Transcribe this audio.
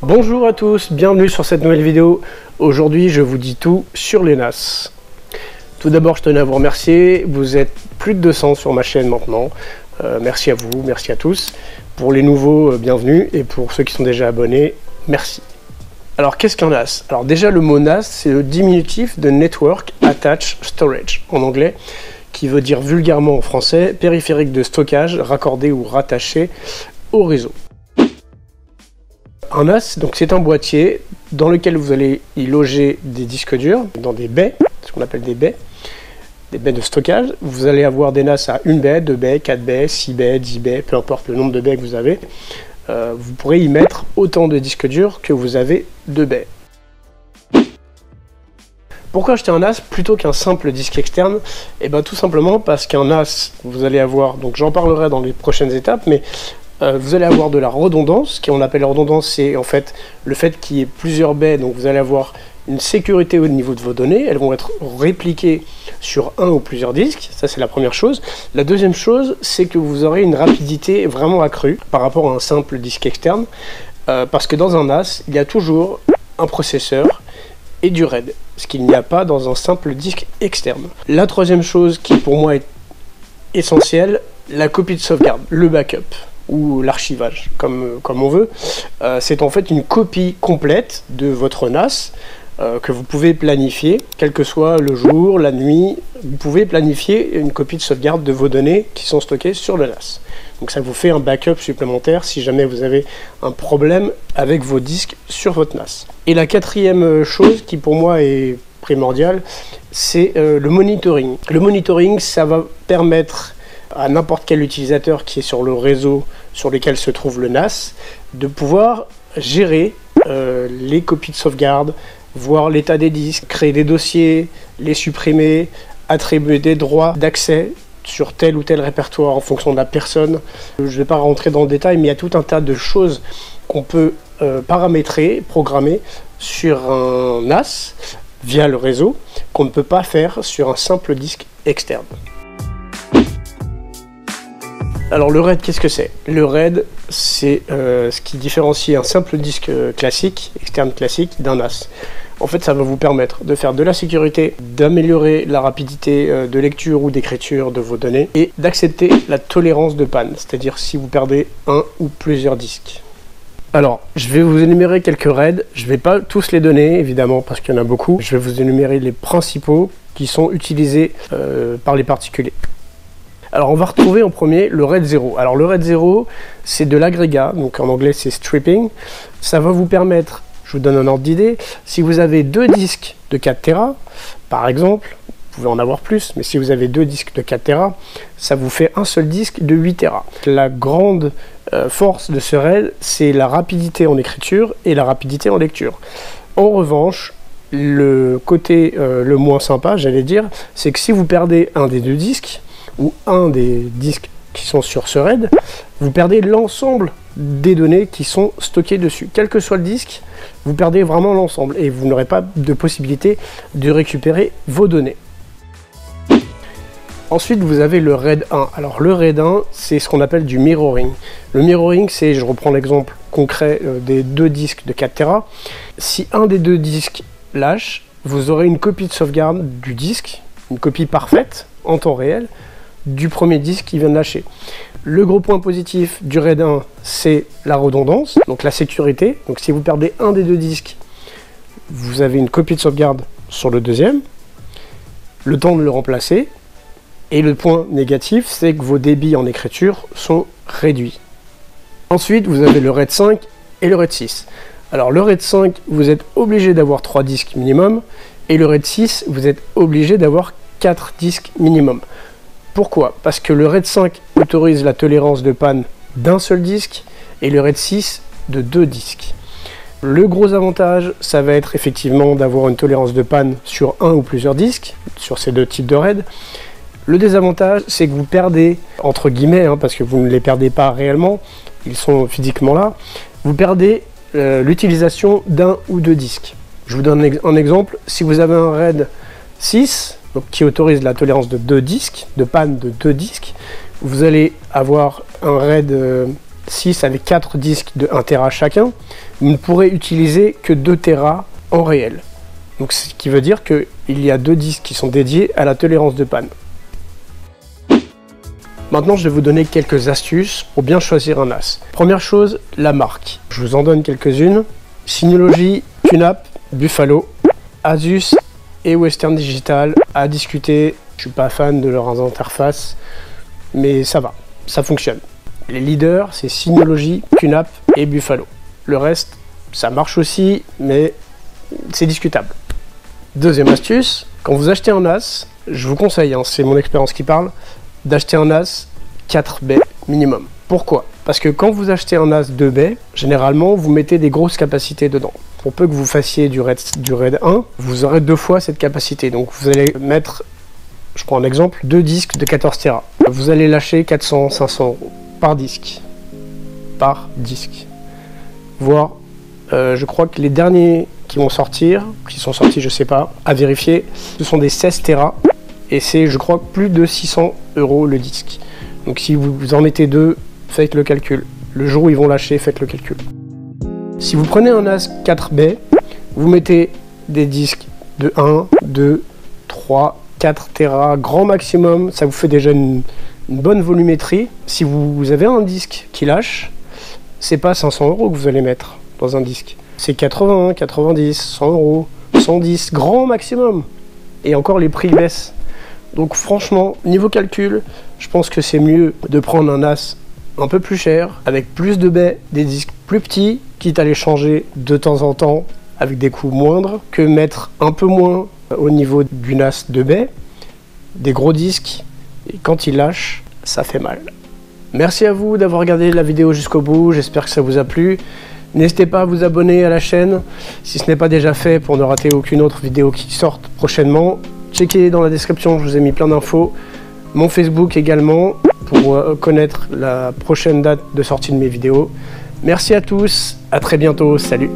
Bonjour à tous, bienvenue sur cette nouvelle vidéo. Aujourd'hui je vous dis tout sur les NAS. Tout d'abord je tenais à vous remercier, vous êtes plus de 200 sur ma chaîne maintenant. Merci à vous, merci à tous. Pour les nouveaux, bienvenue, et pour ceux qui sont déjà abonnés, merci. Alors qu'est-ce qu'un NAS? Alors déjà le mot NAS c'est le diminutif de Network Attached Storage en anglais, qui veut dire vulgairement en français périphérique de stockage raccordé ou rattaché au réseau. Un NAS, donc c'est un boîtier dans lequel vous allez y loger des disques durs dans des baies, ce qu'on appelle des baies de stockage. Vous allez avoir des NAS à 1 baie, 2 baies, 4 baies, 6 baies, 10 baies, peu importe le nombre de baies que vous avez. Vous pourrez y mettre autant de disques durs que vous avez de baies. Pourquoi acheter un NAS plutôt qu'un simple disque externe? Eh bien tout simplement parce qu'un NAS, vous allez avoir, donc j'en parlerai dans les prochaines étapes, mais vous allez avoir de la redondance. Ce qu'on appelle la redondance, c'est en fait le fait qu'il y ait plusieurs baies, donc vous allez avoir une sécurité au niveau de vos données, elles vont être répliquées sur un ou plusieurs disques, ça c'est la première chose. La deuxième chose, c'est que vous aurez une rapidité vraiment accrue par rapport à un simple disque externe, parce que dans un NAS, il y a toujours un processeur et du RAID, ce qu'il n'y a pas dans un simple disque externe. La troisième chose qui pour moi est essentielle, la copie de sauvegarde, le backup ou l'archivage, comme on veut. C'est en fait une copie complète de votre NAS que vous pouvez planifier, quel que soit le jour, la nuit, vous pouvez planifier une copie de sauvegarde de vos données qui sont stockées sur le NAS. Donc ça vous fait un backup supplémentaire si jamais vous avez un problème avec vos disques sur votre NAS. Et la quatrième chose qui pour moi est primordiale, c'est le monitoring. Le monitoring, ça va permettre à n'importe quel utilisateur qui est sur le réseau sur lequel se trouve le NAS de pouvoir gérer les copies de sauvegarde, voir l'état des disques, créer des dossiers, les supprimer, attribuer des droits d'accès sur tel ou tel répertoire en fonction de la personne. Je ne vais pas rentrer dans le détail, mais il y a tout un tas de choses qu'on peut paramétrer, programmer sur un NAS via le réseau qu'on ne peut pas faire sur un simple disque externe. Alors le RAID, qu'est-ce que c'est? Le RAID, c'est ce qui différencie un simple disque classique, externe classique, d'un NAS. En fait, ça va vous permettre de faire de la sécurité, d'améliorer la rapidité de lecture ou d'écriture de vos données et d'accepter la tolérance de panne, c'est-à-dire si vous perdez un ou plusieurs disques. Alors, je vais vous énumérer quelques RAID, je ne vais pas tous les donner évidemment parce qu'il y en a beaucoup, je vais vous énumérer les principaux qui sont utilisés par les particuliers. Alors on va retrouver en premier le RAID 0. Alors le RAID 0, c'est de l'agrégat, donc en anglais c'est stripping. Ça va vous permettre, je vous donne un ordre d'idée, si vous avez deux disques de 4 Tera, par exemple, vous pouvez en avoir plus, mais si vous avez deux disques de 4 Tera, ça vous fait un seul disque de 8 Tera. La grande force de ce RAID, c'est la rapidité en écriture et la rapidité en lecture. En revanche, le côté le moins sympa, j'allais dire, c'est que si vous perdez un des deux disques, ou un des disques qui sont sur ce RAID, vous perdez l'ensemble des données qui sont stockées dessus. Quel que soit le disque, vous perdez vraiment l'ensemble et vous n'aurez pas de possibilité de récupérer vos données. Ensuite, vous avez le RAID 1. Alors le RAID 1, c'est ce qu'on appelle du mirroring. Le mirroring, c'est, je reprends l'exemple concret des deux disques de 4 Tera. Si un des deux disques lâche, vous aurez une copie de sauvegarde du disque, une copie parfaite en temps réel, du premier disque qui vient de lâcher. Le gros point positif du RAID 1, c'est la redondance, donc la sécurité. Donc si vous perdez un des deux disques, vous avez une copie de sauvegarde sur le deuxième, le temps de le remplacer. Et le point négatif, c'est que vos débits en écriture sont réduits. Ensuite, vous avez le RAID 5 et le RAID 6. Alors le RAID 5, vous êtes obligé d'avoir 3 disques minimum, et le RAID 6, vous êtes obligé d'avoir 4 disques minimum. Pourquoi? Parce que le RAID 5 autorise la tolérance de panne d'un seul disque et le RAID 6 de 2 disques. Le gros avantage, ça va être effectivement d'avoir une tolérance de panne sur un ou plusieurs disques, sur ces deux types de RAID. Le désavantage, c'est que vous perdez, entre guillemets, parce que vous ne les perdez pas réellement, ils sont physiquement là, vous perdez l'utilisation d'un ou deux disques. Je vous donne un exemple, si vous avez un RAID 6, donc qui autorise la tolérance de 2 disques, de panne de 2 disques, vous allez avoir un RAID 6 avec 4 disques de 1 Tera chacun, vous ne pourrez utiliser que 2 Tera en réel. Donc ce qui veut dire qu'il y a 2 disques qui sont dédiés à la tolérance de panne. Maintenant, je vais vous donner quelques astuces pour bien choisir un NAS. Première chose, la marque. Je vous en donne quelques-unes. Synology, QNAP, Buffalo, Asus et Western Digital à discuter. Je suis pas fan de leurs interfaces, mais ça va, ça fonctionne. Les leaders, c'est Synology, QNAP et Buffalo. Le reste, ça marche aussi, mais c'est discutable. Deuxième astuce, quand vous achetez un NAS, je vous conseille, c'est mon expérience qui parle, d'acheter un NAS 4 baies minimum. Pourquoi? Parce que quand vous achetez un NAS 2 baies, généralement vous mettez des grosses capacités dedans. Pour peu que vous fassiez du RAID 1, vous aurez 2 fois cette capacité. Donc vous allez mettre, je prends un exemple, 2 disques de 14 Tera. Vous allez lâcher 400-500 euros par disque. Par disque. Voire, je crois que les derniers qui sont sortis je sais pas, à vérifier, ce sont des 16 Tera. Et c'est, je crois, plus de 600 euros le disque. Donc si vous en mettez 2, faites le calcul. Le jour où ils vont lâcher, faites le calcul. Si vous prenez un NAS 4 baies, vous mettez des disques de 1, 2, 3, 4 Tera, grand maximum. Ça vous fait déjà une bonne volumétrie. Si vous avez un disque qui lâche, c'est pas 500 euros que vous allez mettre dans un disque. C'est 80, 90, 100 euros, 110, grand maximum. Et encore, les prix baissent. Donc franchement, niveau calcul, je pense que c'est mieux de prendre un NAS un peu plus cher, avec plus de baies, des disques plus petits, quitte à les changer de temps en temps avec des coûts moindres, que mettre un peu moins au niveau du NAS de baies, des gros disques, et quand ils lâchent, ça fait mal. Merci à vous d'avoir regardé la vidéo jusqu'au bout, j'espère que ça vous a plu. N'hésitez pas à vous abonner à la chaîne, si ce n'est pas déjà fait, pour ne rater aucune autre vidéo qui sorte prochainement. Checkez dans la description, je vous ai mis plein d'infos. Mon Facebook également, pour connaître la prochaine date de sortie de mes vidéos. Merci à tous, à très bientôt, salut!